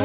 A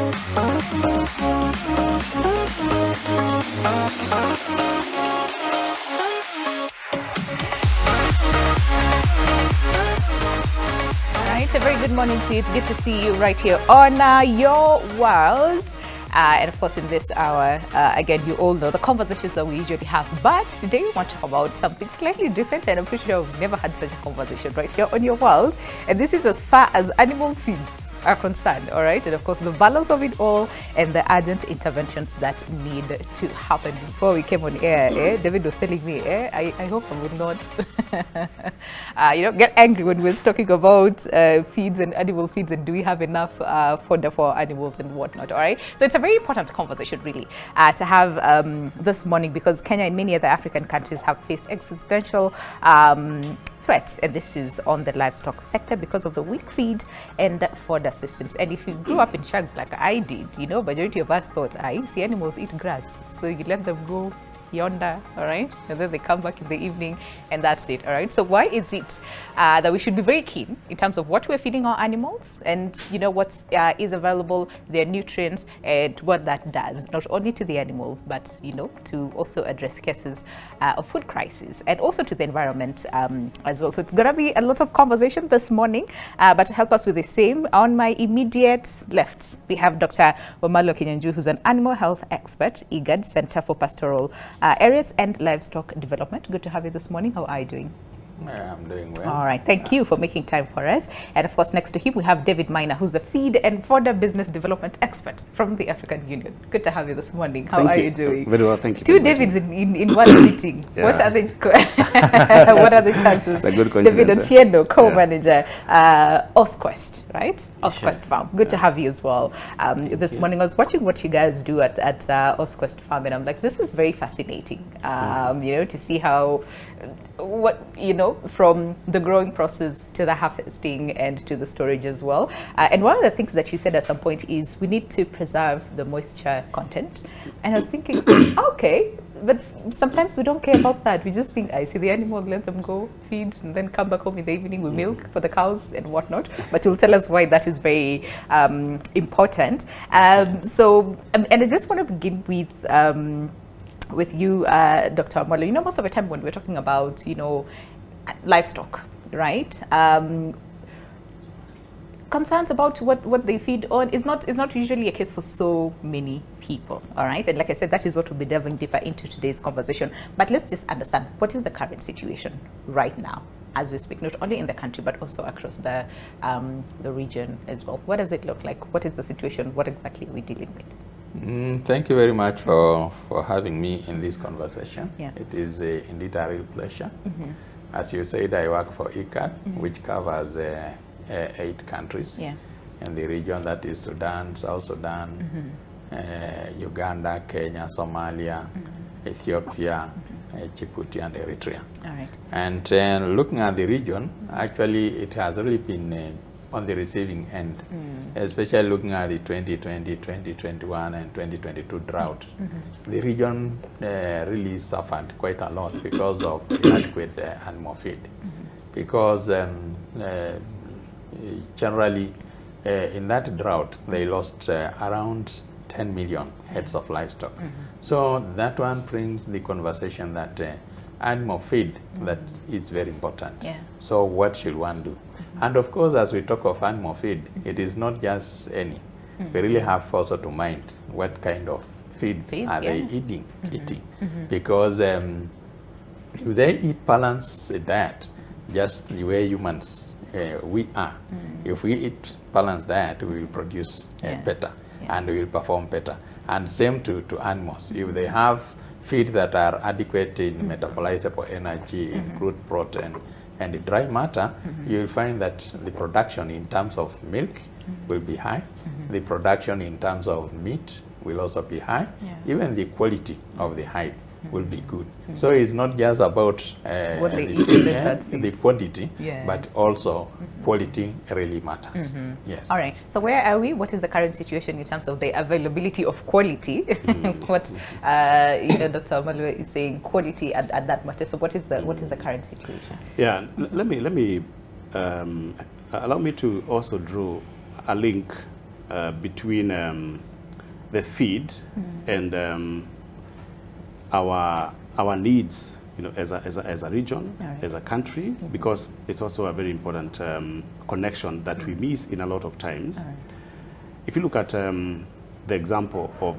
very good morning to you. It's good to see you right here on Your World. And of course, in this hour, again, you all know the conversations that we usually have. But today we want to talk about something slightly different, and I'm pretty sure we've never had such a conversation right here on Your World. And this is as far as animal feeds are concerned, all right? And of course, the balance of it all and the urgent interventions that need to happen. Before we came on air, David was telling me, I hope I will not get angry when we're talking about feeds and animal feeds, and do we have enough fodder for animals and whatnot, all right? So it's a very important conversation, really, to have this morning, because Kenya and many other African countries have faced existential threats, and this is on the livestock sector because of the weak feed and fodder systems. And if you grew up in shags like I did, majority of us thought, I see animals eat grass, so you let them go yonder, all right, and then they come back in the evening, and that's it, all right? So why is it that we should be very keen in terms of what we're feeding our animals, and what is available, their nutrients, and what that does not only to the animal, but to also address cases of food crisis, and also to the environment as well. So it's gonna be a lot of conversation this morning, but to help us with the same, on my immediate left we have Dr. Omalo Kinyanju, who's an animal health expert, IGAD Center for Pastoral Areas and Livestock Development. Good to have you this morning. How are you doing? I'm doing well. All right, thank you for making time for us. And of course, next to him we have David Miner, who's the feed and fodder business development expert from the African Union. Good to have you this morning. How are you doing? Very well, thank you. Two Davids in one meeting. Yeah. What are the what are the chances? It's a good coincidence. David Otieno, co-manager, Osquest, right? Osquest Farm. Good to have you as well. This morning I was watching what you guys do at Osquest Farm, and I'm like, this is very fascinating. To see how from the growing process to the harvesting and to the storage as well. And one of the things that you said at some point is we need to preserve the moisture content. And I was thinking, okay, but sometimes we don't care about that. We just think, I see the animal, let them go feed, and then come back home in the evening with milk for the cows and whatnot. But you'll tell us why that is very important. And I just want to begin with you, Dr. Omalo. Most of the time when we're talking about, livestock, right? Concerns about what they feed on is not usually a case for so many people, all right? And like I said, that is what we'll be delving deeper into today's conversation. But let's just understand, what is the current situation right now as we speak, not only in the country, but also across the region as well? What does it look like? What is the situation? What exactly are we dealing with? Thank you very much for having me in this conversation. Yeah. It is indeed a real pleasure. As you said, I work for ICAD, which covers 8 countries in the region, that is Sudan, South Sudan, Uganda, Kenya, Somalia, Ethiopia, Djibouti, and Eritrea. All right. And looking at the region, actually it has really been on the receiving end, especially looking at the 2020, 2021, and 2022 drought. The region really suffered quite a lot because of inadequate animal feed. Because generally in that drought, they lost around 10 million heads of livestock. So that one brings the conversation that animal feed, that is very important. So what should one do? And of course, as we talk of animal feed, it is not just any. We really have also to mind what kind of feed are they eating. Because if they eat balanced diet, just the way humans we are, if we eat balanced diet, we will produce better and we will perform better. And same to animals. If they have feed that are adequate in metabolizable energy, in crude protein, and the dry matter, you will find that the production in terms of milk will be high. The production in terms of meat will also be high. Even the quality of the hide will be good. So it's not just about what they eat, the quantity, but also quality really matters. Yes. All right. So where are we? What is the current situation in terms of the availability of quality? What Dr. Omalo is saying, quality at that matter. So what is the current situation? Yeah. Let me allow me to also draw a link between the feed and our needs, you know, as a region, as a country, because it's also a very important connection that we miss in a lot of times. If you look at the example of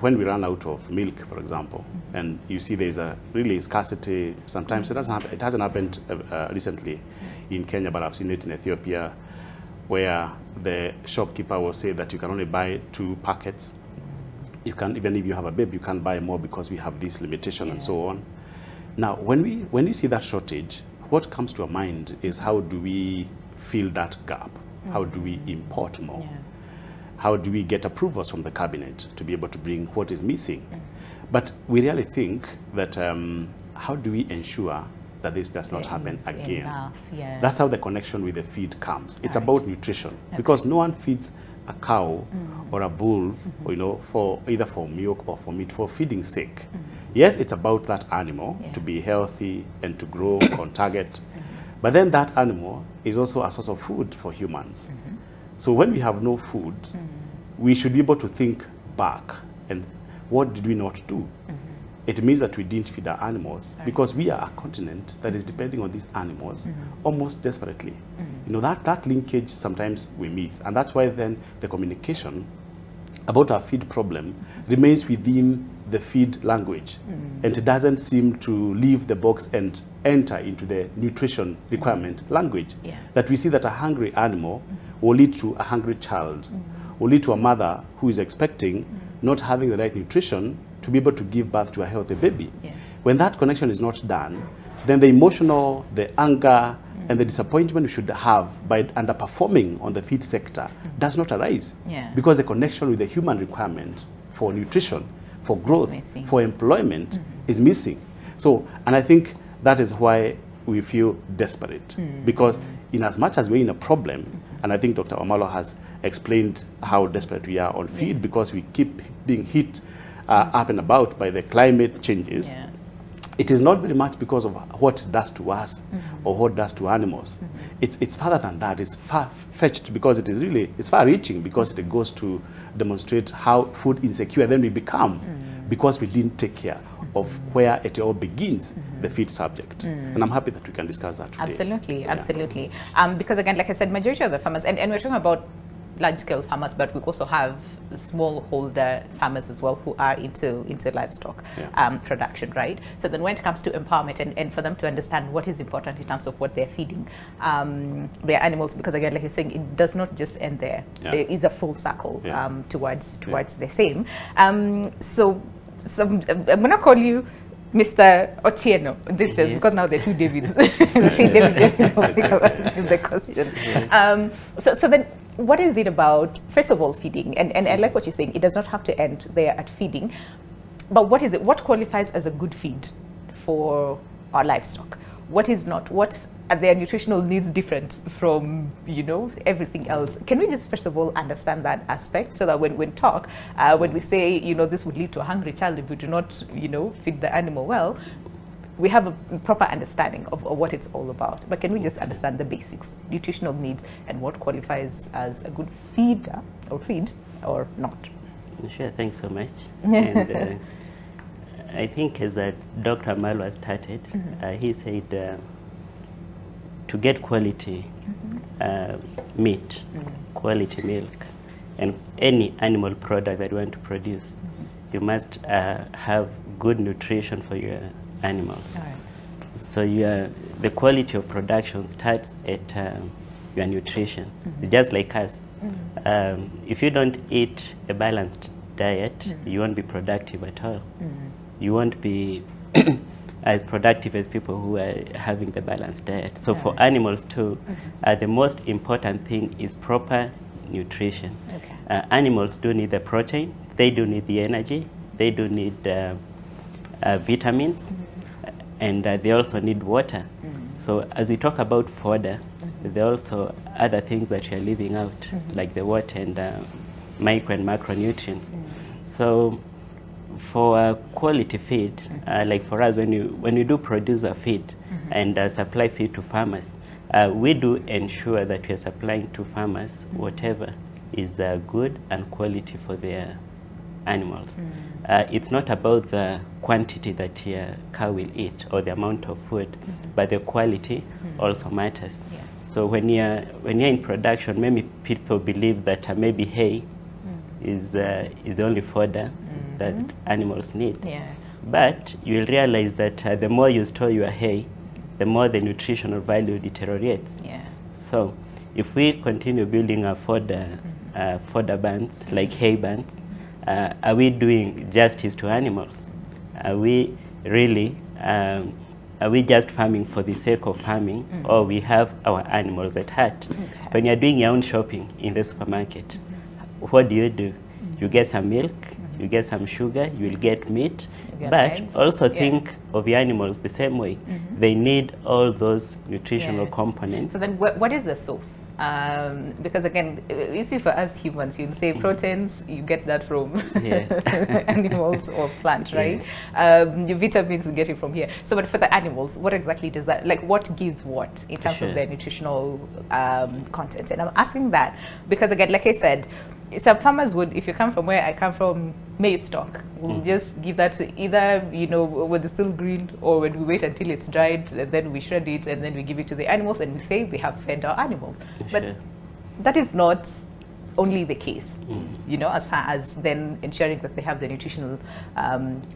when we run out of milk, for example, and you see there's a really scarcity. Sometimes it hasn't happened recently in Kenya, but I've seen it in Ethiopia, where the shopkeeper will say that you can only buy 2 packets. You can, even if you have a baby, you can't buy more because we have this limitation and so on. Now, when we see that shortage, what comes to our mind is how do we fill that gap? How do we import more? How do we get approvals from the cabinet to be able to bring what is missing? But we really think that how do we ensure that this does not happen again? That's how the connection with the feed comes. It's about nutrition, because no one feeds a cow or a bull, or, you know, for either for milk or for meat, for feeding sake. Yes, it's about that animal to be healthy and to grow on target. But then that animal is also a source of food for humans. So when we have no food, we should be able to think back and what did we not do? It means that we didn't feed our animals because we are a continent that is depending on these animals almost desperately. You know, that linkage sometimes we miss. And that's why then the communication about our feed problem remains within the feed language. And it doesn't seem to leave the box and enter into the nutrition requirement language. That we see that a hungry animal will lead to a hungry child, will lead to a mother who is expecting not having the right nutrition to be able to give birth to a healthy baby. When that connection is not done, then the emotional, the anger, and the disappointment we should have by underperforming on the feed sector does not arise. Because the connection with the human requirement for nutrition, for growth, for employment is missing. So, and I think that is why we feel desperate, because in as much as we're in a problem, and I think Dr. Omalo has explained how desperate we are on feed, because we keep being hit up and about by the climate changes. It is not very much because of what it does to us or what it does to animals. It's further than that. It's far-fetched, because it is really, it's far-reaching, because it goes to demonstrate how food insecure then we become because we didn't take care of where it all begins, the feed subject. And I'm happy that we can discuss that today. Absolutely, absolutely. Because again, like I said, majority of the farmers, and we're talking about large-scale farmers, but we also have smallholder farmers as well who are into livestock production, right? So then when it comes to empowerment and for them to understand what is important in terms of what they're feeding their animals, because again, like you're saying, it does not just end there. There is a full circle towards the same. So I'm going to call you Mr. Otieno, this is because now they're two Davids. The question. So then, what is it about, first of all, feeding? And I like what you're saying, it does not have to end there at feeding. But what is it? What qualifies as a good feed for our livestock? What is not? What are their nutritional needs different from, you know, everything else? Can we just, first of all, understand that aspect so that when we say, you know, this would lead to a hungry child if we do not, you know, feed the animal well, we have a proper understanding of what it's all about. But can we just understand the basics, nutritional needs, and what qualifies as a good feeder or feed or not? Sure, thanks so much. And, I think as Dr. Malwa started, he said to get quality meat, quality milk, and any animal product that you want to produce, you must have good nutrition for your animals. So the quality of production starts at your nutrition. It's just like us. If you don't eat a balanced diet, you won't be productive at all. You won't be as productive as people who are having the balanced diet. So for animals too, the most important thing is proper nutrition. Animals do need the protein, they do need the energy, they do need vitamins, and they also need water. So as we talk about fodder, there are also other things that we are leaving out, like the water and micro and macronutrients. So for quality feed, like for us, when you do produce a feed and supply feed to farmers, we do ensure that we are supplying to farmers whatever is good and quality for their animals. It's not about the quantity that your cow will eat or the amount of food, but the quality also matters. Yeah. So when you're in production, many people believe that maybe hay is the only fodder that animals need. Yeah. But you will realize that the more you store your hay, the more the nutritional value deteriorates. Yeah. So if we continue building our fodder bands, like hay bands, are we doing justice to animals? Are we really, are we just farming for the sake of farming, or we have our animals at heart? Okay. When you're doing your own shopping in the supermarket, what do? You get some milk, you get some sugar, you will get meat, get but eggs. also think of your animals the same way. They need all those nutritional components. So then what is the source? Because again, easy for us humans, you'd say proteins, you get that from animals or plants, right? Your vitamins, you get it from here. So but for the animals, what exactly does that, like what gives what in terms of their nutritional content? And I'm asking that because again, like I said, some farmers would, if you come from where I come from, maize stock, we'll just give that to either, you know, when it's still green, or when we wait until it's dried, and then we shred it, and then we give it to the animals, and we say we have fed our animals. But that is not only the case, you know, as far as then ensuring that they have the nutritional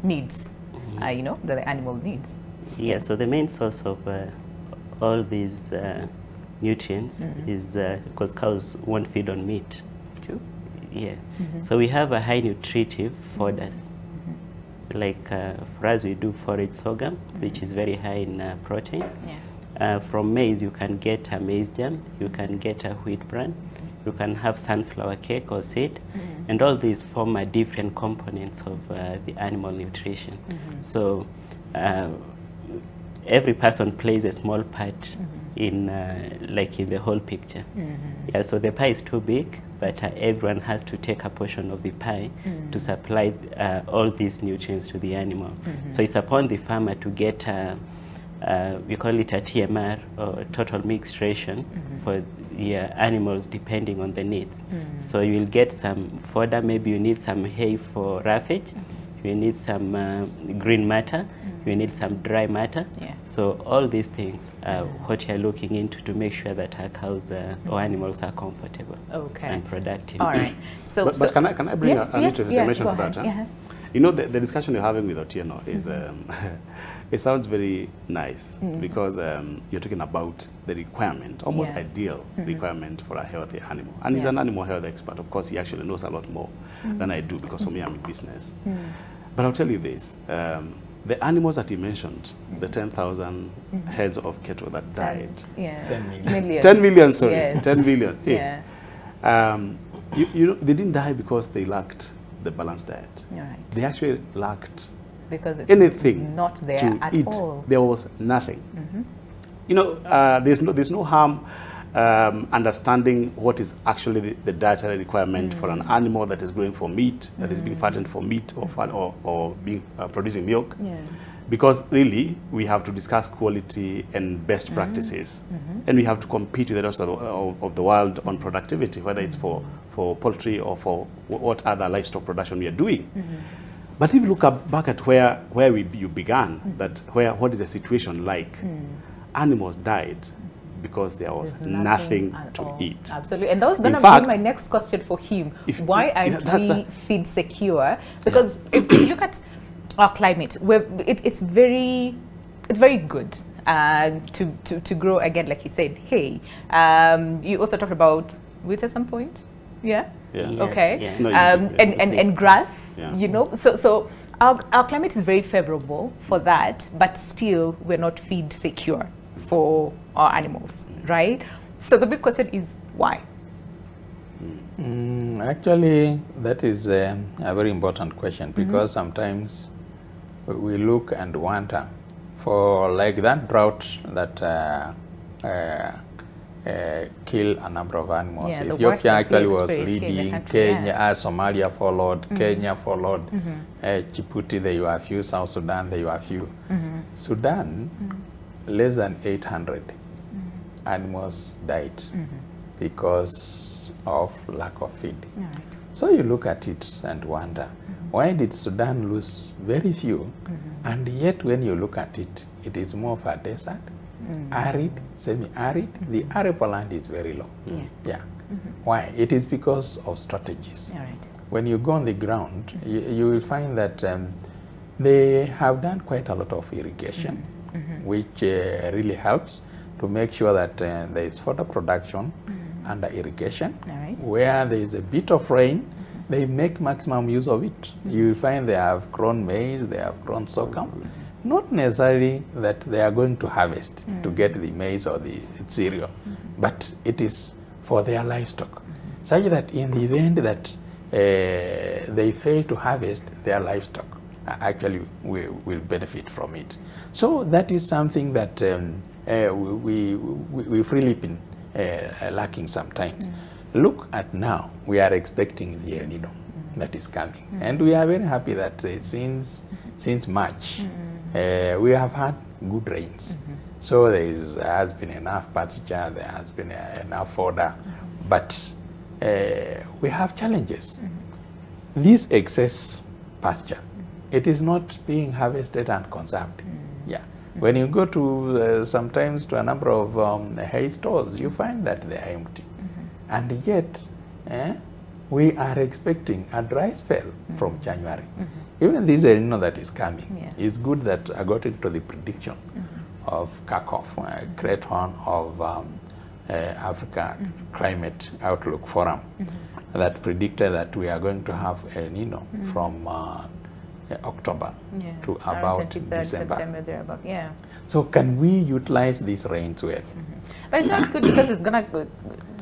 needs, you know, that the animal needs. Yeah, so the main source of all these nutrients is because cows won't feed on meat. True. Yeah. So we have a high nutritive fodders. Like for us, we do forage sorghum, which is very high in protein. Yeah. From maize, you can get a maize jam, you can get a wheat bran, you can have sunflower cake or seed, and all these form different components of the animal nutrition. So every person plays a small part in like in the whole picture. Yeah, so the pie is too big, but everyone has to take a portion of the pie to supply all these nutrients to the animal. So it's upon the farmer to get we call it a TMR, or total mixed ration, for the animals depending on the needs. So you will get some fodder, maybe you need some hay for roughage, you need some green matter, you need some dry matter. Yeah. So all these things are what you're looking into to make sure that our cows or animals are comfortable and productive. All right. So, but can I bring an interesting dimension to that? Yeah. You know, the discussion you're having with Otieno is, it sounds very nice because you're talking about the requirement, almost ideal requirement for a healthy animal. And he's an animal health expert. Of course, he actually knows a lot more than I do, because for me, I'm in business. But I'll tell you this, the animals that he mentioned, the 10,000 heads of cattle that died. 10 million. 10 million, sorry. Yes. 10 million. Yeah. You know, they didn't die because they lacked the balanced diet. Right. They actually lacked because it's anything not there to at eat. all. There was nothing. You know, there's no harm understanding what is actually the dietary requirement for an animal that is growing for meat, that is being fattened for meat, or fat, or being producing milk. Yeah. Because really, we have to discuss quality and best practices, and we have to compete with the rest of the world on productivity, whether it's for poultry or for what other livestock production we are doing. But if you look back at where you began, what is the situation like? Animals died because there was nothing to eat. Absolutely. And that was going to be my next question for him. Why aren't we feed secure? Because if you look at our climate, it's very good to grow, again, like he said, hay. You also talked about wheat at some point. Yeah? Okay. Yeah. No, and grass, you know. So our climate is very favorable for that, but still we're not feed secure for our animals, right? So the big question is why? Actually, that is a very important question, because sometimes we look and wonder for like that drought that kill a number of animals. Yeah, Ethiopia actually was leading, Kenya, Somalia followed, Kenya followed, Djibouti there were a few, South Sudan there were a few. Sudan, less than 800 animals died because of lack of feed. Right. So you look at it and wonder, why did Sudan lose very few? And yet when you look at it, it is more of a desert, arid, semi-arid. The arable land is very low. Yeah. Why? It is because of strategies. All right. When you go on the ground, you will find that they have done quite a lot of irrigation, which really helps to make sure that there is further production under irrigation. All right. Where there is a bit of rain, they make maximum use of it. You will find they have grown maize, they have grown sorghum. Not necessarily that they are going to harvest to get the maize or the cereal, but it is for their livestock. Such that in the event that they fail to harvest, their livestock actually will benefit from it. So that is something that we've really been lacking sometimes. Look at now, we are expecting the El Nino that is coming. And we are very happy that since March, we have had good rains. So there has been enough pasture, there has been enough fodder, but we have challenges. This excess pasture, it is not being harvested and conserved. Yeah. When you go to sometimes to a number of hay stores, you find that they are empty. And yet, we are expecting a dry spell from January. Even this El Nino that is coming, it's good that according to the prediction of CACOF, Great Horn of Africa Climate Outlook Forum, that predicted that we are going to have El Nino from October to about December. September, thereabout. Yeah. So can we utilize these rains well? But it's not good because it's going to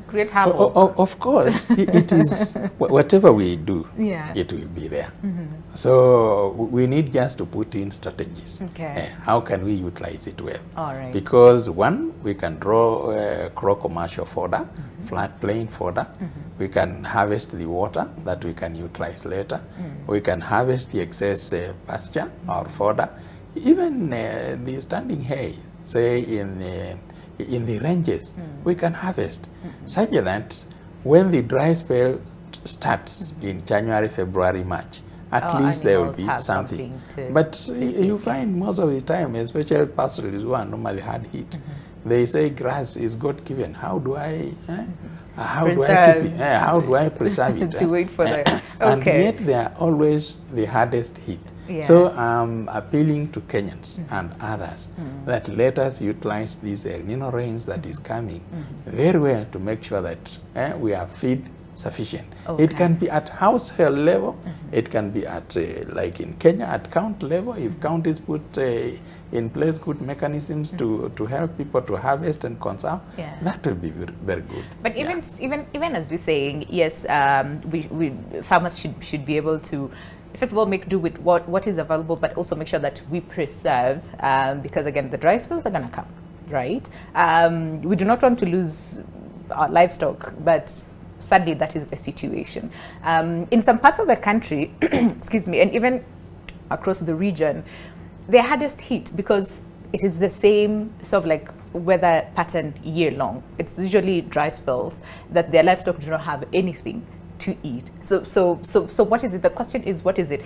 create havoc. Of course, it is. Whatever we do, it will be there. So we need just to put in strategies. Okay. How can we utilize it well? All right. Because one, we can grow commercial fodder, flat plain fodder. We can harvest the water that we can utilize later. We can harvest the excess pasture or fodder. Even the standing hay, say in the ranges, we can harvest, such that when the dry spell starts in January, February, March, at least there will be something. But you find most of the time, especially pastoralists who are normally hard hit, they say grass is God given. How do I how do I keep it? How do I preserve it? To wait for the And yet they are always the hardest hit. So I'm appealing to Kenyans and others that let us utilize these El Nino rains that is coming very well to make sure that we have feed sufficient. It can be at household level. It can be at, like in Kenya, at count level. If counties put in place good mechanisms to help people to harvest and conserve, that will be very good. But even as we're saying, yes, we farmers should be able to, first of all, make do with what is available, but also make sure that we preserve, because again, the dry spells are going to come, right? We do not want to lose our livestock, but sadly, that is the situation. In some parts of the country, excuse me, and even across the region, the hardest hit because it is the same sort of like weather pattern year long. It's usually dry spells that their livestock do not have anything to eat. So what is it? The question is, what is it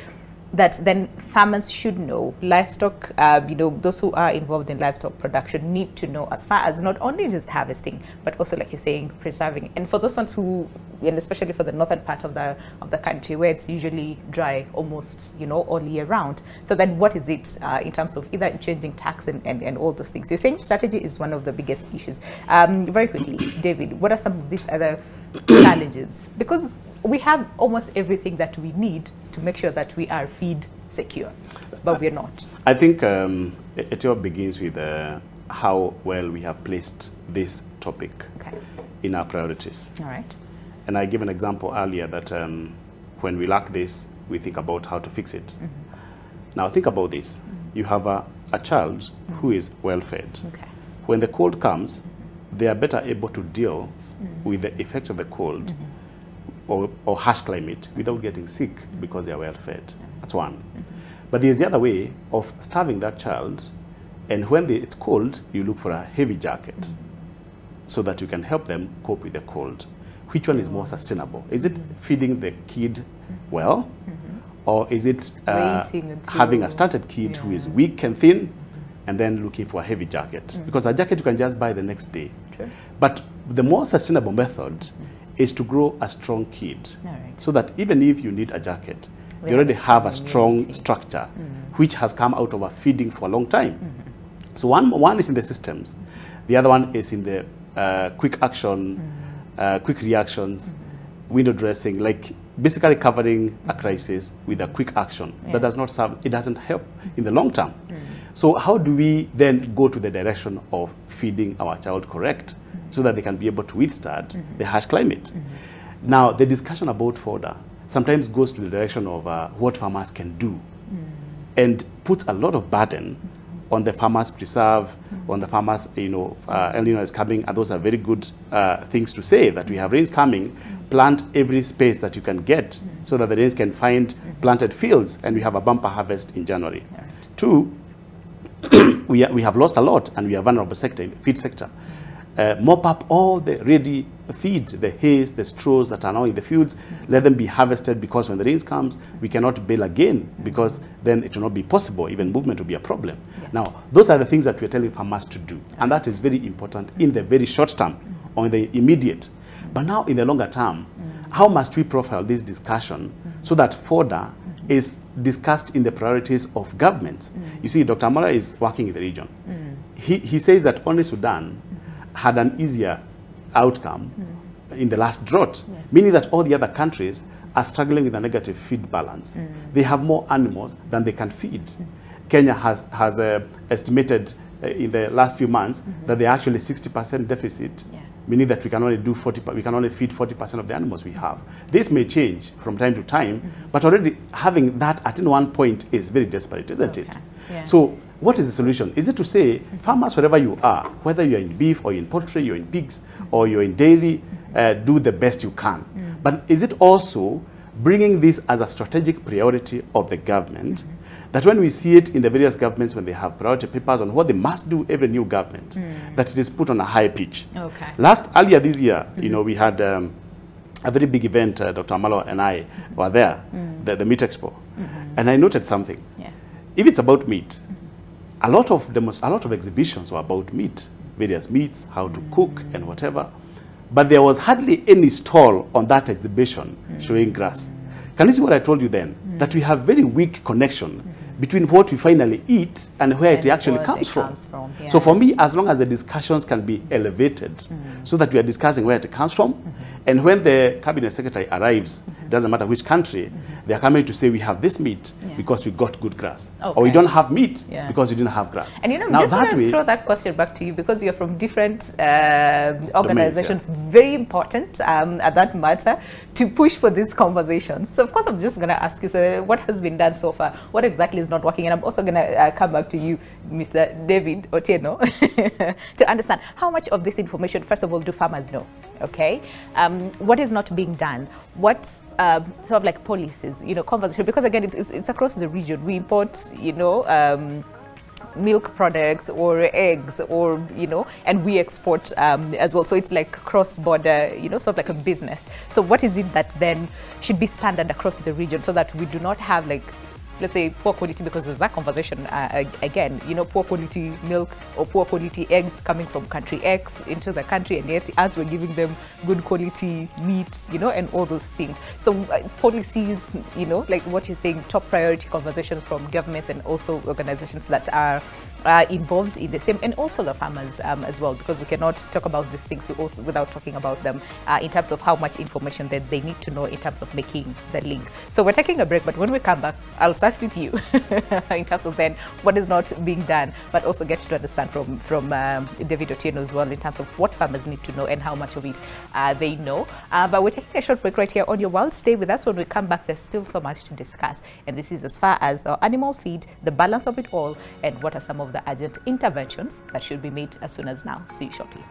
that then farmers should know? Livestock, those who are involved in livestock production need to know, as far as not only just harvesting, but also, like you're saying, preserving. And for those ones who, and especially for the northern part of the country, where it's usually dry almost, all year round. So then what is it in terms of either changing tax and all those things? You're saying strategy is one of the biggest issues. Very quickly, David, what are some of these other challenges? Because we have almost everything that we need to make sure that we are feed secure, but we're not. I think it all begins with how well we have placed this topic in our priorities. All right. And I gave an example earlier that when we lack this, we think about how to fix it. Now think about this. You have a child who is well fed. When the cold comes, they are better able to deal with the effects of the cold or harsh climate without getting sick because they are well fed. That's one. But there's the other way of starving that child, and when it's cold, you look for a heavy jacket so that you can help them cope with the cold. which one is more sustainable? Is it feeding the kid well, or is it having a stunted kid who is weak and thin, and then looking for a heavy jacket? Because a jacket you can just buy the next day. True. But the more sustainable method is to grow a strong kid, so that even if you need a jacket, they already have a strong structure which has come out of a feeding for a long time. So one is in the systems, the other one is in the quick action, quick reactions, window dressing, like basically covering a crisis with a quick action. That does not serve, it doesn't help in the long term. So how do we then go to the direction of feeding our child correct, so that they can be able to withstand the harsh climate? Now, the discussion about fodder sometimes goes to the direction of what farmers can do, and puts a lot of burden on the farmers preserve, on the farmers, El Nino is coming, and those are very good things to say, that we have rains coming, plant every space that you can get, so that the rains can find planted fields, and we have a bumper harvest in January. Two, we have lost a lot, and we are vulnerable sector, feed sector. Mop up all the ready feed, the hays, the straws that are now in the fields, let them be harvested, because when the rains comes, we cannot bale again, because then it will not be possible, even movement will be a problem. Now, those are the things that we're telling farmers to do, and that is very important in the very short term, or in the immediate. But now in the longer term, how must we profile this discussion so that fodder is discussed in the priorities of government? You see, Dr. Amara is working in the region. He says that only Sudan had an easier outcome in the last drought, meaning that all the other countries are struggling with a negative feed balance. They have more animals than they can feed. Kenya has estimated in the last few months that they are actually 60% deficit, meaning that we can only do we can only feed 40% of the animals we have. This may change from time to time, but already having that at one point is very desperate, isn't it? So what is the solution? Is it to say, farmers, wherever you are, whether you're in beef or in poultry, you're in pigs or you're in dairy, do the best you can. But is it also bringing this as a strategic priority of the government, that when we see it in the various governments, when they have priority papers on what they must do, every new government, that it is put on a high pitch. Earlier this year, we had a very big event, Dr. Amalo and I were there, the Meat Expo. And I noted something. If it's about meat, a lot of exhibitions were about meat, various meats, how to cook and whatever. But there was hardly any stall on that exhibition showing grass. Can you see what I told you then? That we have very weak connection between what we finally eat and where it actually comes from. So for me, as long as the discussions can be elevated, so that we are discussing where it comes from, and when the cabinet secretary arrives, it doesn't matter which country, they are coming to say we have this meat because we got good grass, or we don't have meat because we didn't have grass. And I'm just going to throw that question back to you, because you're from different organizations, very important at that matter, to push for these conversations. So of course, I'm just going to ask you, so what has been done so far? What exactly is not working? And I'm also going to come back to you, Mr. David Otieno, to understand how much of this information, first of all, do farmers know? Okay, what is not being done? What sort of like policies, conversation? Because again, it's across the region. We import, milk products or eggs, or and we export as well. So it's like cross-border, sort of like a business. So what is it that then should be standard across the region, so that we do not have, like, let's say, poor quality, because there's that conversation again, poor quality milk or poor quality eggs coming from country X into the country, and yet as we're giving them good quality meat, and all those things. So policies, like what you're saying, top priority conversations from governments and also organizations that are involved in the same, and also the farmers as well, because we cannot talk about these things without talking about them in terms of how much information that they need to know in terms of making the link. So we're taking a break, but when we come back, I'll start with you in terms of then what is not being done, but also get to understand from David Otieno as well in terms of what farmers need to know and how much of it they know. But we're taking a short break right here on Your World. Stay with us. When we come back, there's still so much to discuss, and this is as far as animal feed, the balance of it all, and what are some of the urgent interventions that should be made as soon as now. See you shortly.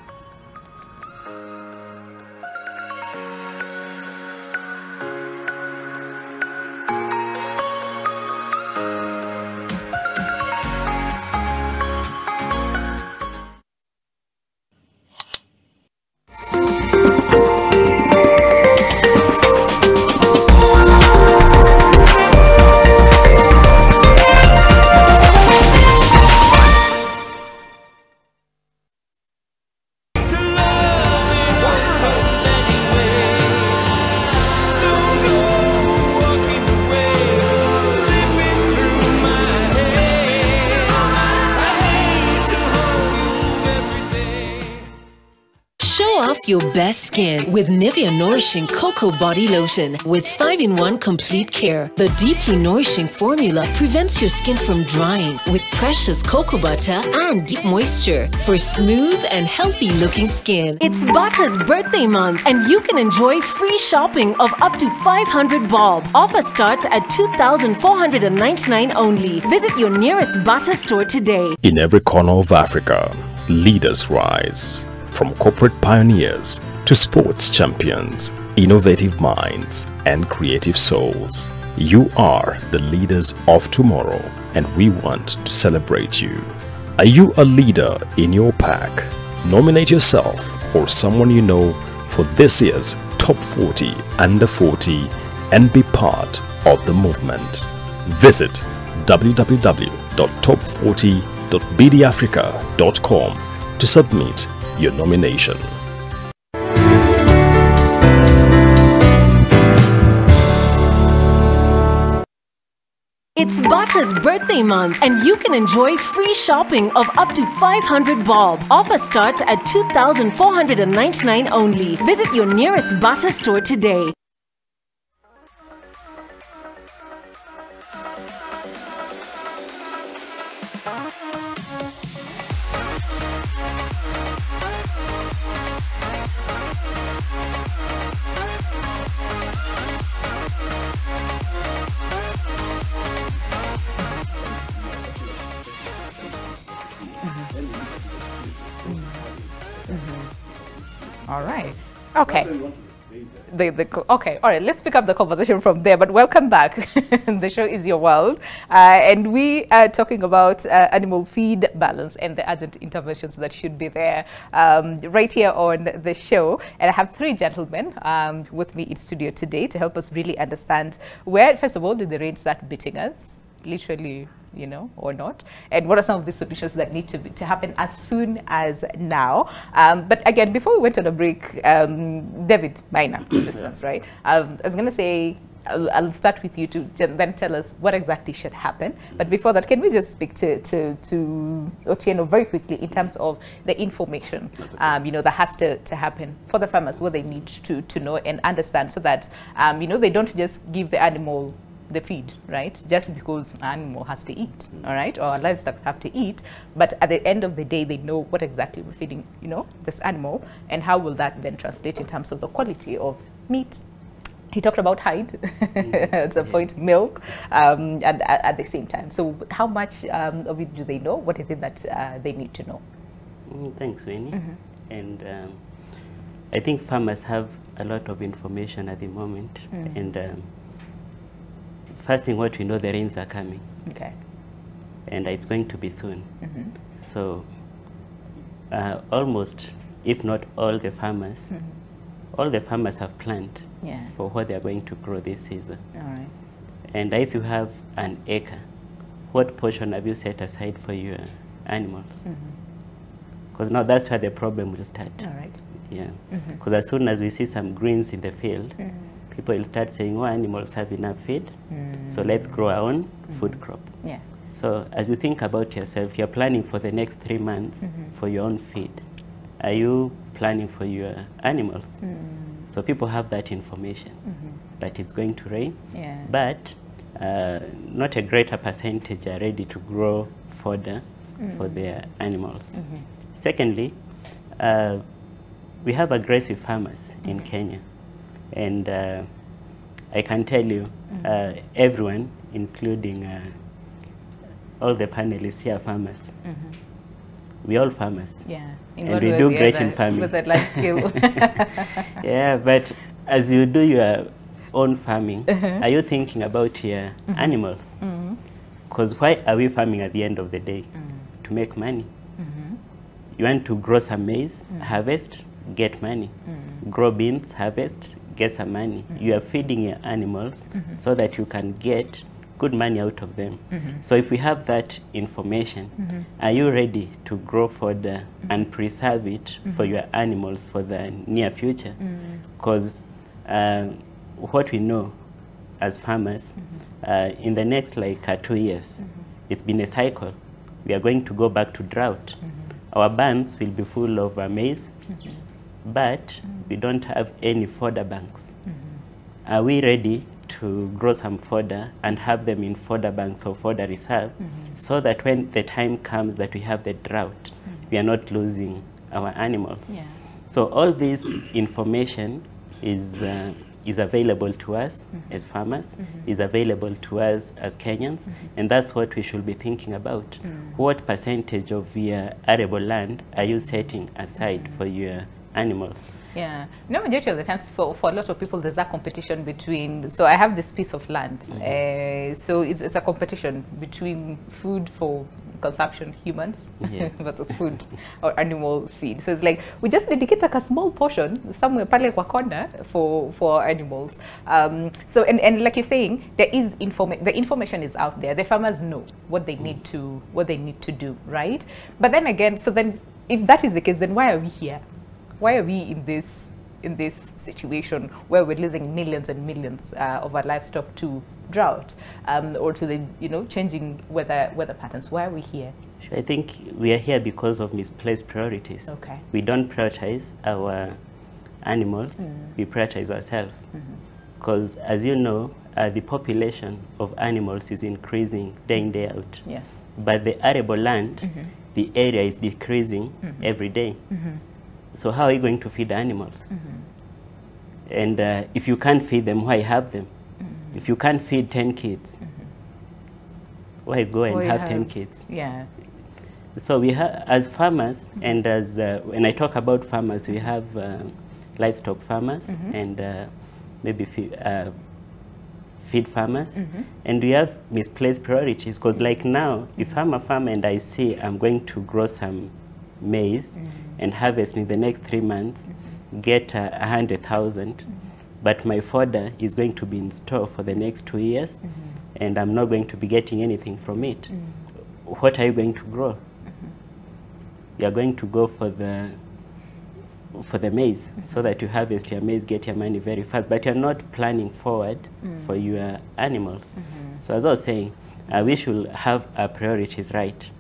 Uplift your best skin with Nivea Nourishing Cocoa Body Lotion with 5-in-1 complete care. The deeply nourishing formula prevents your skin from drying with precious cocoa butter and deep moisture for smooth and healthy looking skin. It's Butter's birthday month and you can enjoy free shopping of up to 500 bob. Offer starts at 2,499 only. Visit your nearest Butter store today. In every corner of Africa, leaders rise. From corporate pioneers to sports champions, innovative minds and creative souls. You are the leaders of tomorrow and we want to celebrate you. Are you a leader in your pack? Nominate yourself or someone you know for this year's Top 40 Under 40 and be part of the movement. Visit www.top40.bdafrica.com to submit your nomination. It's Butter's birthday month and you can enjoy free shopping of up to 500 bob. Offer starts at 2,499 only. Visit your nearest Butter store today. All right. Okay. Okay, all right, let's pick up the conversation from there, but welcome back. The show is your world, and we are talking about animal feed balance and the urgent interventions that should be there right here on the show. And I have three gentlemen with me in studio today to help us really understand where, first of all, did the rain start beating us? Literally, you know, or not, and what are some of the solutions that need to happen as soon as now. But again, before we went on a break, David Maina, for instance, right? I was going to say, I'll start with you to then tell us what exactly should happen. But before that, can we just speak to Otieno very quickly in terms of the information, you know, that has to happen for the farmers, what they need to know and understand, so that, you know, they don't just give the animal the feed, right, just because an animal has to eat, all right, or livestock have to eat, but at the end of the day they know what exactly we're feeding, you know, this animal, and how will that then translate in terms of the quality of meat. He talked about hide at some point, milk, and at the same time. So how much of it do they know? What is it that they need to know? Thanks, Winnie. And I think farmers have a lot of information at the moment, and first thing, what we know, the rains are coming. Okay. And it's going to be soon. So almost, if not all the farmers, have planned for what they are going to grow this season. All right. And if you have an acre, what portion have you set aside for your animals? Because now that's where the problem will start. All right. Yeah. Because as soon as we see some greens in the field, people will start saying, oh, animals have enough feed, so let's grow our own food crop. Yeah. So as you think about yourself, you're planning for the next 3 months for your own feed. Are you planning for your animals? So people have that information, that it's going to rain, but not a greater percentage are ready to grow fodder for their animals. Secondly, we have aggressive farmers in Kenya. And I can tell you, everyone, including all the panelists here, are farmers. We're all farmers. Yeah. And we do great in farming. With a life skill. Yeah, but as you do your own farming, are you thinking about your animals? Because why are we farming at the end of the day? To make money. You want to grow some maize, harvest, get money. Grow beans, harvest, get some money. You are feeding your animals so that you can get good money out of them. So if we have that information, are you ready to grow fodder and preserve it for your animals for the near future? Because what we know as farmers, in the next like 2 years, it's been a cycle. We are going to go back to drought. Our barns will be full of maize, but we don't have any fodder banks. Are we ready to grow some fodder and have them in fodder banks or fodder reserve, so that when the time comes that we have the drought, we are not losing our animals? Yeah. So all this information is available to us as farmers, is available to us as Kenyans, and that's what we should be thinking about. What percentage of your arable land are you setting aside for your animals? Yeah, no, majority of the times for a lot of people there's that competition between, so I have this piece of land, so it's a competition between food for consumption, humans, versus food or animal feed. So it's like we just dedicate like a small portion somewhere pale kwa corner for animals. So and like you're saying, there is the information is out there. The farmers know what they need to do, right? But then again, so then if that is the case, then why are we here? Why are we in this situation where we're losing millions and millions of our livestock to drought, or to the changing weather patterns? Why are we here? I think we are here because of misplaced priorities. Okay. We don't prioritize our animals, we prioritize ourselves. Because as you know, the population of animals is increasing day in, day out. Yeah. But the arable land, the area is decreasing every day. So how are you going to feed animals? And if you can't feed them, why have them? If you can't feed 10 kids, why go and have 10 kids? Yeah. So we have, as farmers, and as when I talk about farmers, we have livestock farmers and maybe feed farmers, and we have misplaced priorities. Because like now, if I'm a farmer and I say I'm going to grow some maize and harvest in the next 3 months, get 100,000, but my fodder is going to be in store for the next 2 years, and I'm not going to be getting anything from it. What are you going to grow? You are going to go for the maize, so that you harvest your maize, get your money very fast, but you're not planning forward for your animals. So as I was saying, we should have our priorities right.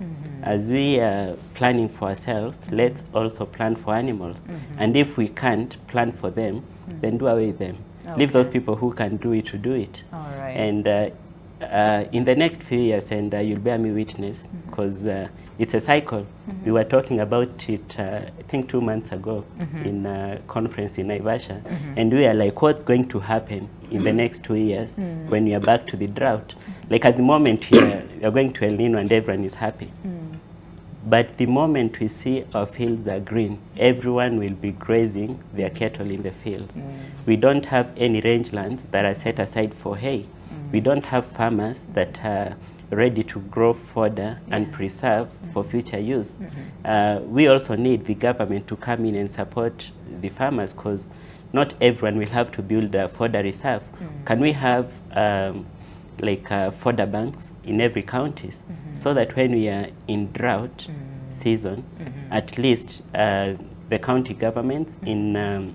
As we are planning for ourselves, let's also plan for animals. And if we can't plan for them, then do away with them. Okay. Leave those people who can do it to do it. All right. And in the next few years, and you'll bear me witness, because it's a cycle. We were talking about it, I think 2 months ago, in a conference in Naivasha, and we are like, what's going to happen in the next 2 years when we are back to the drought? Like at the moment here, we are going to El Nino and everyone is happy. But the moment we see our fields are green, everyone will be grazing their cattle in the fields. We don't have any rangelands that are set aside for hay. We don't have farmers that are ready to grow fodder and preserve for future use. We also need the government to come in and support the farmers, because not everyone will have to build a fodder reserve. Can we have fodder banks in every county, so that when we are in drought season, at least the county governments in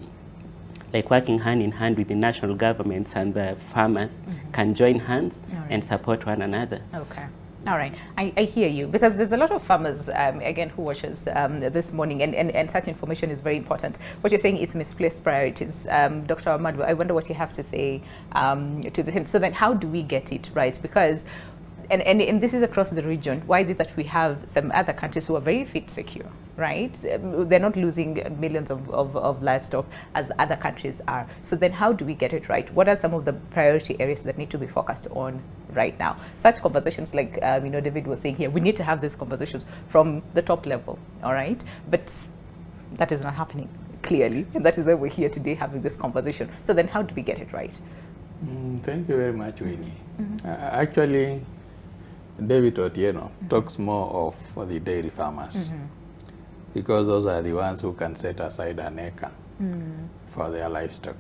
working hand in hand with the national governments and the farmers can join hands and support one another. Okay. All right, I hear you, because there's a lot of farmers, again, who watches this morning, and such information is very important. What you're saying is misplaced priorities. Dr. Ahmad, I wonder what you have to say to this. So then how do we get it right? Because, and this is across the region, why is it that we have some other countries who are very feed secure, right? They're not losing millions of livestock as other countries are. So then how do we get it right? What are some of the priority areas that need to be focused on right now? Such conversations like, David was saying here, we need to have these conversations from the top level, all right? But that is not happening, clearly. And that is why we're here today having this conversation. So then how do we get it right? Thank you very much, Winnie. Actually, David Otieno talks more of the dairy farmers, because those are the ones who can set aside an acre for their livestock.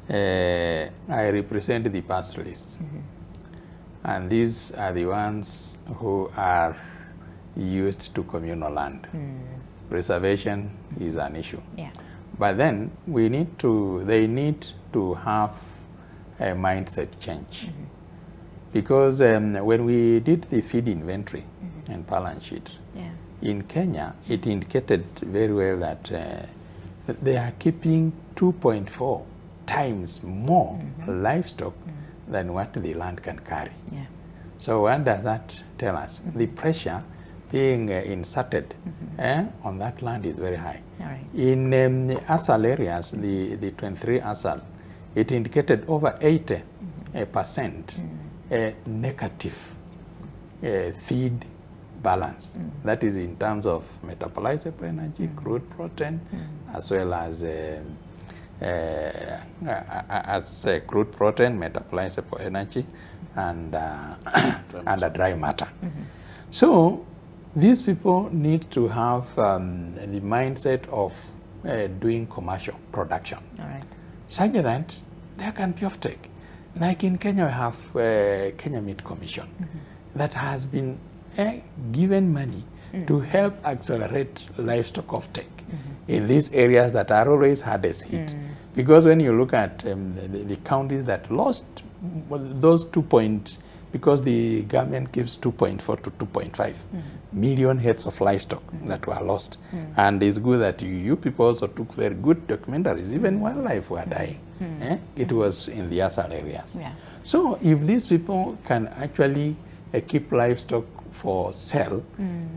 I represent the pastoralists, and these are the ones who are used to communal land. Preservation is an issue. Yeah. But then they need to have a mindset change. Because when we did the feed inventory and balance sheet, in Kenya, it indicated very well that they are keeping 2.4 times more livestock than what the land can carry. Yeah. So what does that tell us? The pressure being inserted on that land is very high. All right. In the ASAL areas, the 23 ASAL, it indicated over 80% negative feed balance. That is in terms of metabolizable energy, crude protein, as well as crude protein, metabolizable energy, and a dry matter. So these people need to have the mindset of doing commercial production. All right. Such that there can be offtake. Like in Kenya, we have Kenya Meat Commission that has been given money to help accelerate livestock offtake in these areas that are always hardest hit. Because when you look at the counties that lost those 2 points, because the government gives 2.4 to 2.5 million heads of livestock that were lost. And it's good that you people also took very good documentaries, even wildlife were dying. It was in the ASAL areas. Yeah. So if these people can actually keep livestock for sale,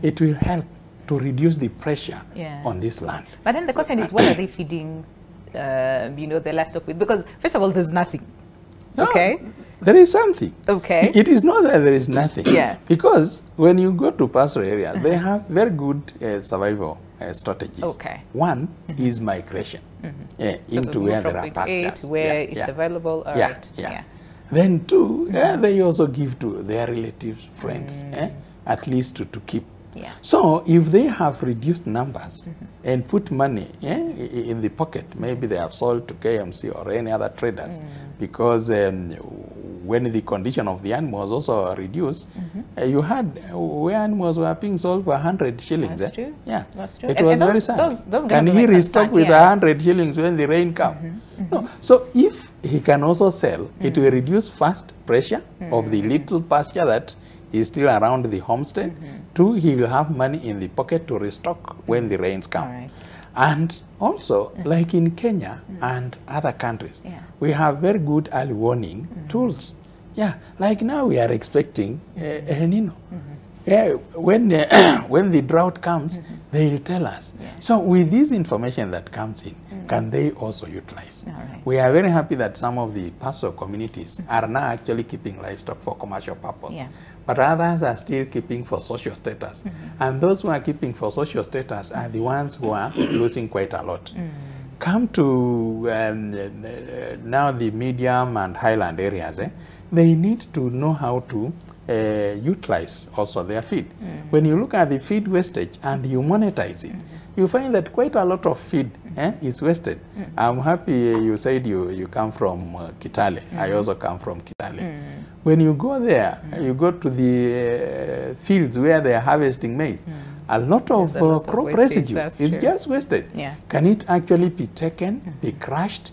it will help to reduce the pressure on this land. But then the question is, what are they feeding, the livestock with? Because first of all, there's nothing. No, Okay. there is something. Okay. It is not that there is nothing. Yeah. Because when you go to pastoral areas, they have very good survival strategies. Okay. One is migration into where there are pastures. Where it's available. All right. Yeah. Then two, they also give to their relatives, friends, at least to keep. Yeah. So if they have reduced numbers and put money in the pocket, maybe they have sold to KMC or any other traders, because when the condition of the animals also reduced, you had where animals were being sold for 100 shillings. That's true. Yeah, That's true. it And was very those sad. gonna Can be he my restock concern, with yeah. 100 shillings when the rain comes? No. So if he can also sell, it will reduce first pressure of the little pasture that is still around the homestead. Two, he will have money in the pocket to restock when the rains come. All right. And also, like in Kenya and other countries, we have very good early warning tools. Yeah, like now we are expecting El Nino. When the drought comes, they will tell us. So with this information that comes in, can they also utilize? Right. We are very happy that some of the pastoral communities are now actually keeping livestock for commercial purpose. Yeah. But others are still keeping for social status. And those who are keeping for social status are the ones who are losing quite a lot. Come to now the medium and highland areas, they need to know how to utilize also their feed. When you look at the feed wastage and you monetize it, you find that quite a lot of feed is wasted. I'm happy you said you come from Kitale. I also come from Kitale. When you go there, you go to the fields where they are harvesting maize. A lot of crop residue is just wasted. Yeah. Can it actually be taken, be crushed?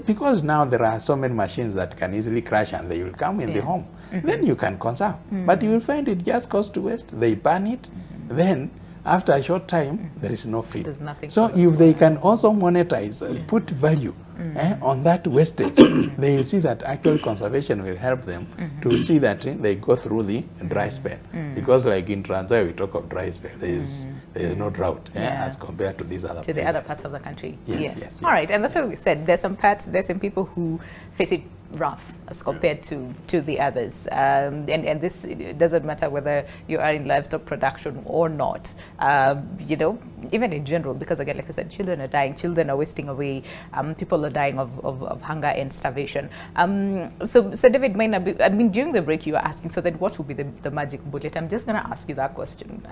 Because now there are so many machines that can easily crush and they will come in the home. Then you can conserve. But you will find it just goes to waste. They burn it. Then after a short time, there is no feed. There's nothing. So if they can also monetize, put value on that wastage, they will see that actual conservation will help them to see that they go through the dry spell. Because like in Trans Nzoia, we talk of dry spell. There is no drought as compared to these other places. The other parts of the country. Yes. All right, and that's what we said. There's some people who face it rough as compared to the others, and this, it doesn't matter whether you are in livestock production or not, even in general, because again, like I said, children are dying, children are wasting away, people are dying of hunger and starvation. So David, may not be, I mean, during the break you were asking, so then what would be the magic bullet? I'm just going to ask you that question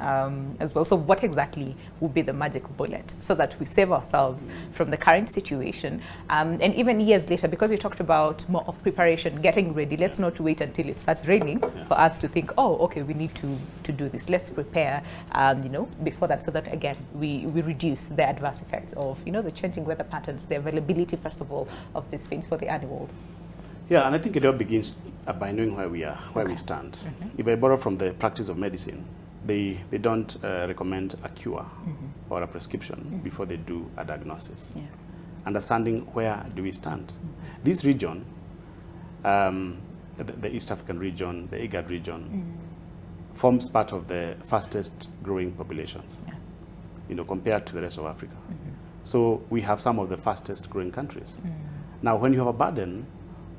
as well. So what exactly would be the magic bullet so that we save ourselves from the current situation, and even years later, because you talked about more of preparation, getting ready. Let's not wait until it starts raining for us to think, oh, okay, we need to do this. Let's prepare, before that, so that again we reduce the adverse effects of the changing weather patterns, the availability first of all of these feeds for the animals. Yeah, and I think it all begins by knowing where we are, where we stand. If I borrow from the practice of medicine, they don't recommend a cure or a prescription before they do a diagnosis. Yeah. Understanding where do we stand. This region, the East African region, the IGAD region, forms part of the fastest growing populations, compared to the rest of Africa. So we have some of the fastest growing countries. Now, when you have a burden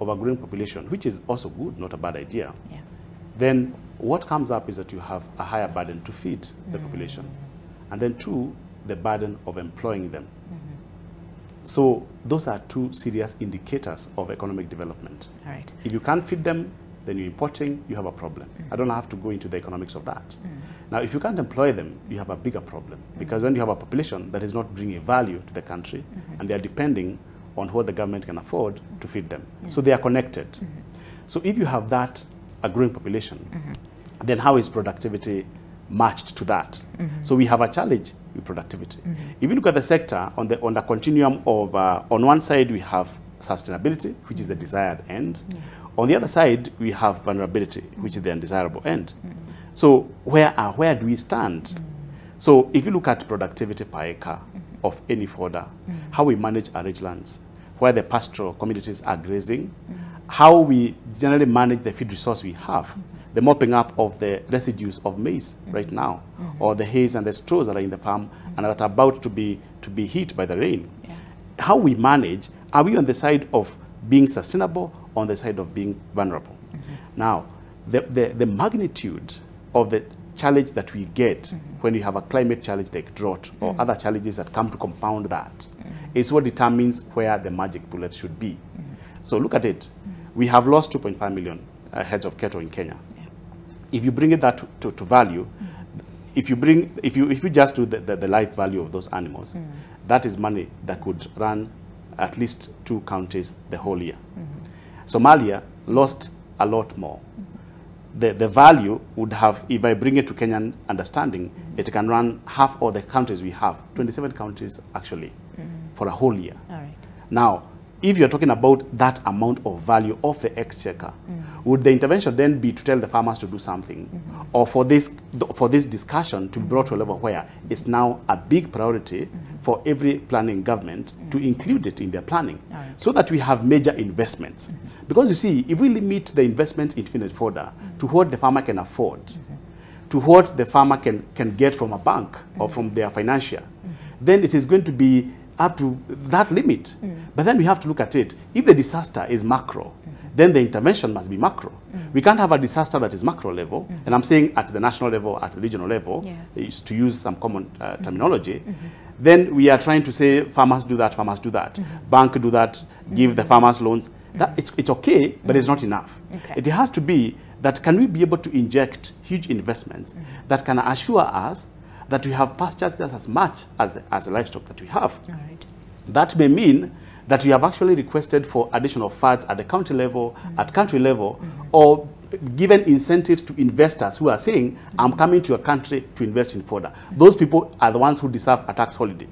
of a growing population, which is also good, not a bad idea, then what comes up is that you have a higher burden to feed the population. And then two, the burden of employing them. So those are two serious indicators of economic development. All right. If you can't feed them, then you're importing, you have a problem. I don't have to go into the economics of that. Now, if you can't employ them, you have a bigger problem, because then you have a population that is not bringing value to the country, and they are depending on what the government can afford to feed them. So they are connected. So if you have that, a growing population, then how is productivity matched to that? So we have a challenge with productivity. If you look at the sector on the continuum of, on one side we have sustainability, which is the desired end. On the other side, we have vulnerability, which is the undesirable end. So where do we stand? So if you look at productivity per acre of any fodder, how we manage our rangelands, where the pastoral communities are grazing, how we generally manage the feed resource we have, the mopping up of the residues of maize right now, or the hays and the straws that are in the farm and that are about to be hit by the rain. How we manage, are we on the side of being sustainable, on the side of being vulnerable? Now, the magnitude of the challenge that we get when you have a climate challenge like drought or other challenges that come to compound that is what determines where the magic bullet should be. So look at it. We have lost 2.5 million heads of cattle in Kenya. If you bring it that to value, if you just do the life value of those animals, that is money that could run at least 2 counties the whole year. Somalia lost a lot more. The value would have, if I bring it to Kenyan understanding, it can run half of the counties we have, 27 counties actually, for a whole year. All right. Now, if you're talking about that amount of value of the exchequer, would the intervention then be to tell the farmers to do something, or for this discussion to be brought to a level where it's now a big priority for every planning government to include it in their planning, so that we have major investments? Because you see, if we limit the investment in feed fodder to what the farmer can afford, to what the farmer can get from a bank or from their financier, then it is going to be up to that limit. But then we have to look at it. If the disaster is macro, then the intervention must be macro. We can't have a disaster that is macro level, and I'm saying at the national level, at the regional level, is to use some common terminology. Then we are trying to say farmers do that, bank do that, give the farmers loans. That it's okay, but it's not enough. It has to be that can we be able to inject huge investments that can assure us that we have pastures just as much as the livestock that we have. All right. That may mean that we have actually requested for additional funds at the county level, at country level, or given incentives to investors who are saying, I'm coming to your country to invest in fodder. Those people are the ones who deserve a tax holiday.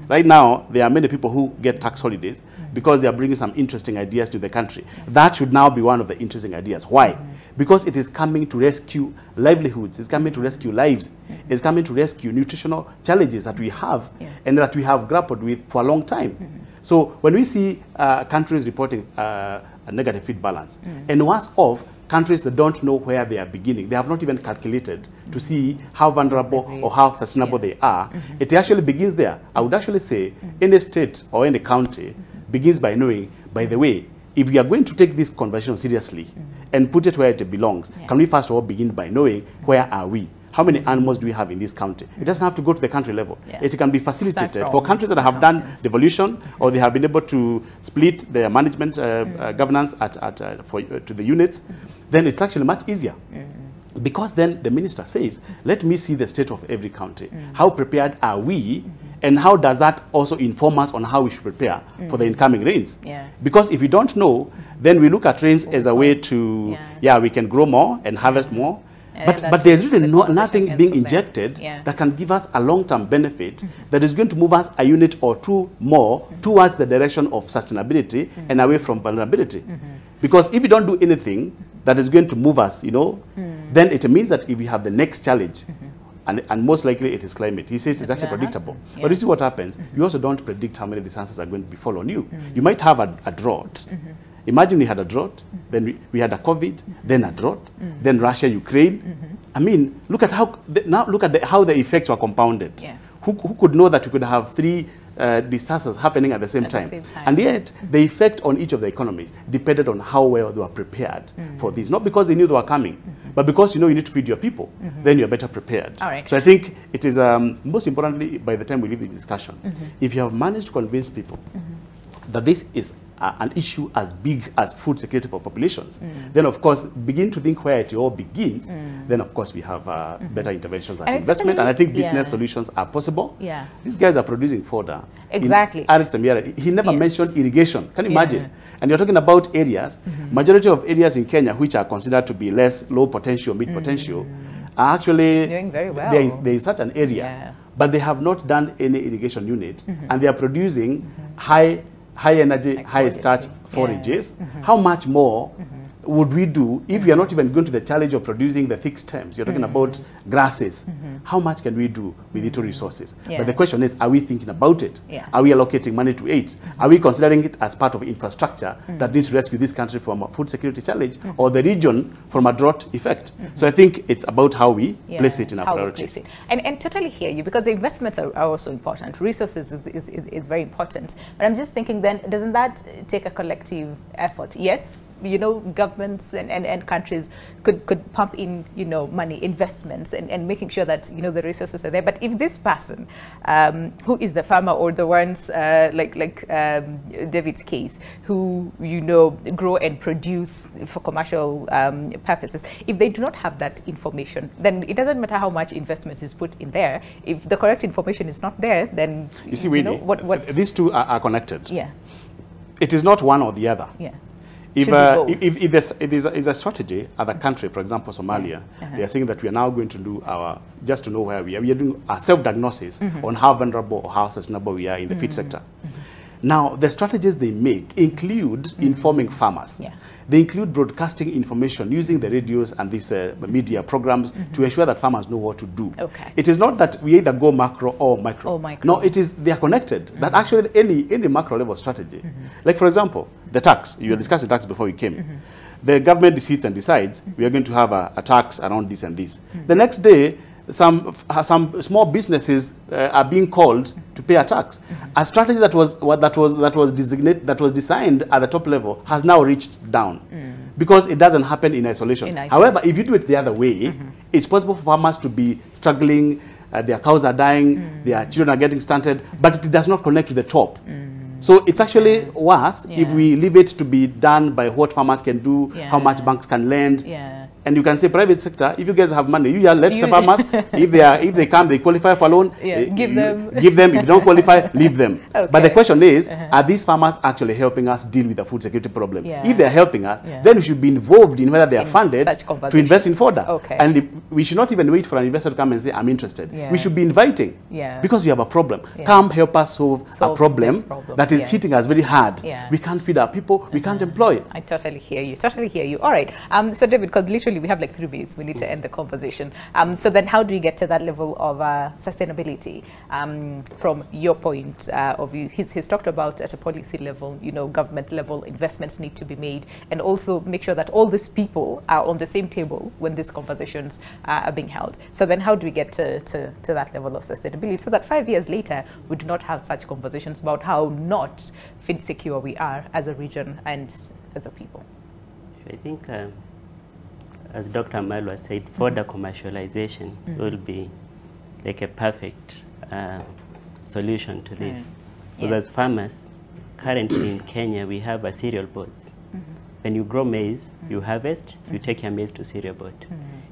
Right now, there are many people who get tax holidays because they are bringing some interesting ideas to the country. That should now be one of the interesting ideas. Why? Because it is coming to rescue livelihoods, it's coming to rescue lives, it's coming to rescue nutritional challenges that we have and that we have grappled with for a long time. So when we see countries reporting a negative feed balance, and worse off, countries that don't know where they are beginning, they have not even calculated to see how vulnerable or how sustainable they are, it actually begins there. I would actually say any state or any county begins by knowing, by the way, if we are going to take this conversation seriously and put it where it belongs, can we first of all begin by knowing where are we? How many animals do we have in this county? It doesn't have to go to the country level. It can be facilitated for countries that have done devolution, or they have been able to split their management governance to the units. Then it's actually much easier. Because then the minister says, let me see the state of every county. How prepared are we? And how does that also inform us on how we should prepare for the incoming rains? Because if we don't know, then we look at rains as a way to, we can grow more and harvest more. But there's really nothing being injected that can give us a long-term benefit that is going to move us a unit or two more towards the direction of sustainability and away from vulnerability. Because if we don't do anything that is going to move us, then it means that if we have the next challenge, and most likely it is climate. He says it's actually predictable. Yeah. But you see what happens? You also don't predict how many disasters are going to befall on you. You might have a drought. Imagine we had a drought, then we had a COVID, then a drought, then Russia, Ukraine. I mean, look at how how the effects were compounded. Yeah. Who could know that we could have 3 disasters happening at the same time? And yet, the effect on each of the economies depended on how well they were prepared for this. Not because they knew they were coming, but because you know you need to feed your people. Then you're better prepared. All right. So I think it is, most importantly, by the time we leave the discussion, if you have managed to convince people that this is an issue as big as food security for populations, then of course begin to think where it all begins. Then of course we have better interventions at investment, and I think business solutions are possible. Yeah. These guys are producing fodder. Exactly. He never mentioned irrigation. Can you imagine? And you're talking about areas, majority of areas in Kenya which are considered to be low potential, mid potential, are actually doing very well. There is such an area, but they have not done any irrigation unit, and they are producing high energy, high starch forages. How much more would we do if we are not even going to the challenge of producing the thick stems? You're talking about grasses. How much can we do with little resources? But the question is, are we thinking about it? Are we allocating money to it? Are we considering it as part of infrastructure that needs to rescue this country from a food security challenge or the region from a drought effect? So I think it's about how we place it in our priorities. And totally hear you, because the investments are also important. Resources is very important. But I'm just thinking then, doesn't that take a collective effort? Yes, you know, governments and countries could pump in, you know, money, investments, and making sure that, you know, the resources are there. But if this person, who is the farmer, or the ones like David's case, who, you know, grow and produce for commercial purposes, if they do not have that information, then it doesn't matter how much investment is put in there. If the correct information is not there, then you see, Winnie, what these two are connected. Yeah. It is not one or the other. Yeah. If there's a strategy at the country, for example, Somalia, they are saying that we are now going to do just to know where we are doing a self-diagnosis on how vulnerable or how sustainable we are in the feed sector. Now, the strategies they make include informing farmers. They include broadcasting information using the radios and these media programs to ensure that farmers know what to do. It is not that we either go macro or micro. No, it is they are connected. That actually any macro level strategy, like for example, the tax. You were discussing tax before we came. The government sits and decides we are going to have a tax around this and this. The next day, some small businesses are being called to pay a tax. A strategy that was designed at the top level has now reached down because it doesn't happen in isolation. However, if you do it the other way, it's possible for farmers to be struggling. Their cows are dying, their children are getting stunted, but it does not connect to the top. So it's actually worse if we leave it to be done by what farmers can do, how much banks can lend. And you can say private sector, if you guys have money, you let the farmers, if they come, they qualify for loan, give them. If they don't qualify, leave them. But the question is, are these farmers actually helping us deal with the food security problem? If they're helping us, then we should be involved in whether they are funded to invest in fodder. And we should not even wait for an investor to come and say, I'm interested. We should be inviting, because we have a problem. Come help us solve a problem that is hitting us very hard. We can't feed our people, we can't employ. I totally hear you. All right. So David, because literally we have like 3 minutes, we need to end the conversation. So then how do we get to that level of sustainability from your point of view? He's talked about at a policy level, you know, government level, investments need to be made, and also make sure that all these people are on the same table when these conversations are being held. So then how do we get to that level of sustainability so that 5 years later we do not have such conversations about how not feed secure we are as a region and as a people? I think as Dr. Malwa said, fodder commercialization will be like a perfect solution to this. Because as farmers, currently in Kenya, we have a cereal boards. When you grow maize, you harvest, you take your maize to cereal board.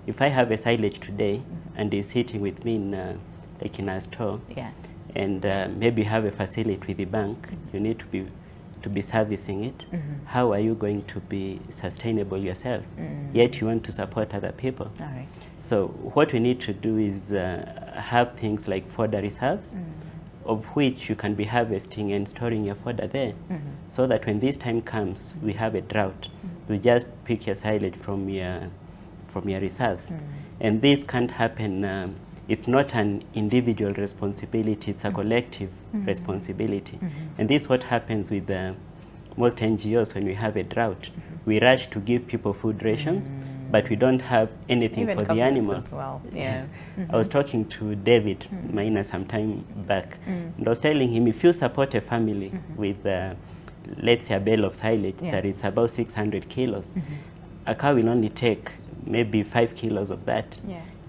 If I have a silage today and it's sitting with me in like in a store, and maybe have a facility with the bank, you need to be servicing it. How are you going to be sustainable yourself? Yet you want to support other people. So what we need to do is have things like fodder reserves, of which you can be harvesting and storing your fodder there, so that when this time comes, we have a drought, you just pick your silage from your reserves. And this can't happen it's not an individual responsibility, it's a collective responsibility. And this is what happens with most NGOs when we have a drought. We rush to give people food rations, but we don't have anything Even for the animals. as well. Yeah. I was talking to David Maina some time back, and I was telling him, if you support a family with, let's say, a bale of silage that it's about 600 kilos, a cow will only take maybe 5 kilos of that,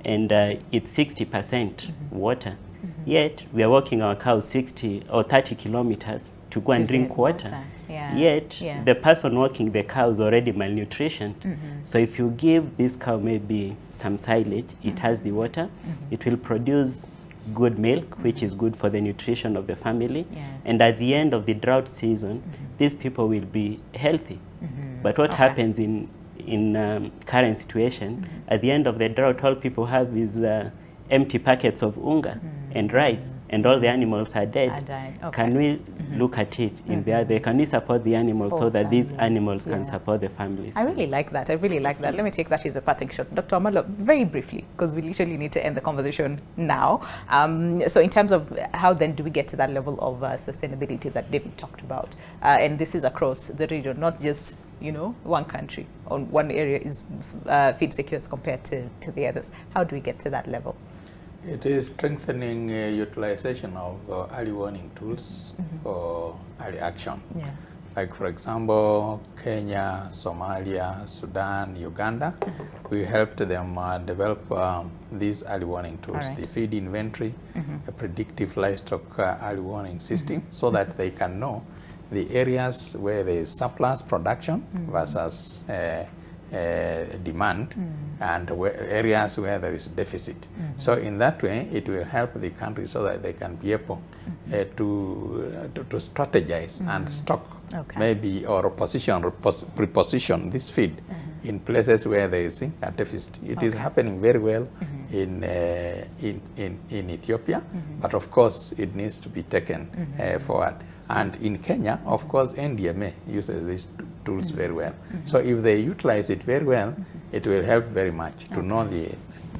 and it's 60% water. Yet we are walking our cows 60 or 30 kilometers to go and drink water. Yet the person walking the cow is already malnutrition. So if you give this cow maybe some silage, it has the water, it will produce good milk, which is good for the nutrition of the family. And at the end of the drought season, these people will be healthy. But what happens in current situation, at the end of the drought, all people have is empty packets of unga and rice, and all the animals are dead. Can we look at it in the other? Can we support the animals so that these animals can support the families? I really like that. I really like that. Let me take that as a parting shot. Dr. Amalo, very briefly, because we literally need to end the conversation now. So in terms of how then do we get to that level of sustainability that David talked about? And this is across the region, not just, you know, one country or one area is feed secure as compared to the others. How do we get to that level? It is strengthening utilization of early warning tools for early action. Like, for example, Kenya, Somalia, Sudan, Uganda, we helped them develop these early warning tools, the feed inventory, a predictive livestock early warning system, so that they can know the areas where there is surplus production versus demand, and areas where there is deficit. So in that way, it will help the country so that they can be able to strategize and stock maybe, or preposition this feed in places where there is a deficit. It is happening very well in Ethiopia, but of course it needs to be taken forward. And in Kenya, of course, NDMA uses these tools very well. So if they utilize it very well, it will help very much to know the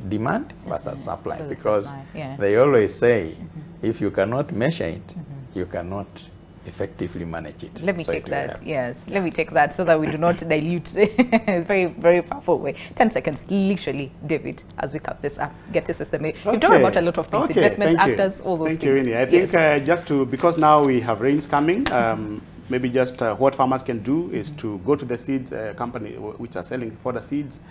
demand versus supply, because they always say, if you cannot measure it, you cannot effectively manage it. Let me take that, let me take that so that we do not dilute. Very, very powerful way. 10 seconds, literally, David, as we cut this up, get to system. You've talked about a lot of things, investments, actors, all those things. Thank you, Winnie. I think just to, because now we have rains coming, maybe just what farmers can do is to go to the seeds company which are selling fodder seeds,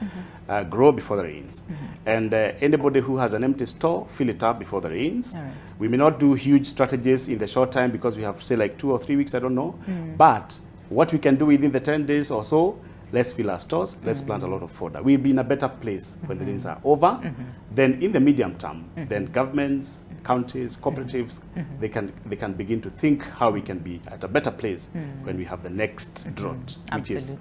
grow before the rains. And anybody who has an empty store, fill it up before the rains. We may not do huge strategies in the short time because we have, say, like 2 or 3 weeks, I don't know. But what we can do within the 10 days or so, let's fill our stores, let's plant a lot of fodder. We'll be in a better place when the rains are over. Then in the medium term, then governments, counties, cooperatives, they can begin to think how we can be at a better place when we have the next drought,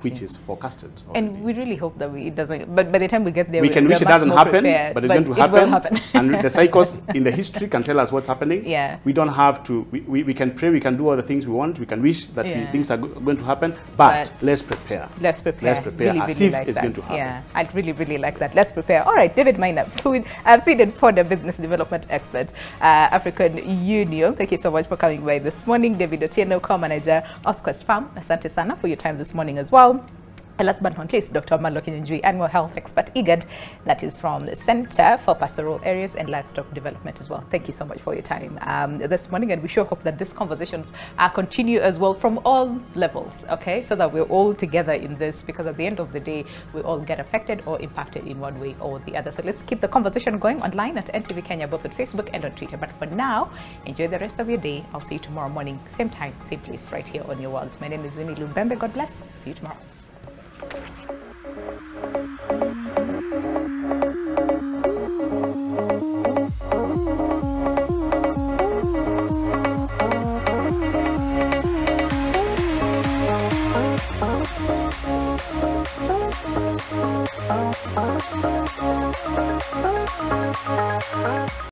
which is forecasted already. And we really hope that it doesn't, but by the time we get there, we can wish it doesn't happen, but it's going to happen. It will happen. And the cycles in the history can tell us what's happening. We don't have to, we can pray, we can do all the things we want, we can wish that things are going to happen, but let's prepare. Let's prepare. Let's prepare really, as really if like it's that. going to happen. Yeah, I'd really, really like that. Let's prepare. All right, David Maina, feed and fodder business development expert, African Union. Thank you so much for coming by this morning. David Otieno, co-manager, Osquest Farm. Asante sana for your time this morning as well. And last but not least, Dr. Amalo Kinjui, animal health expert, IGAD, that is from the Center for Pastoral Areas and Livestock Development as well. Thank you so much for your time this morning, and we sure hope that these conversations continue as well from all levels, okay, so that we're all together in this, because at the end of the day, we all get affected or impacted in one way or the other. So let's keep the conversation going online at NTV Kenya, both on Facebook and on Twitter. But for now, enjoy the rest of your day. I'll see you tomorrow morning, same time, same place, right here on Your World. My name is Winnie Lumbembe. God bless. See you tomorrow.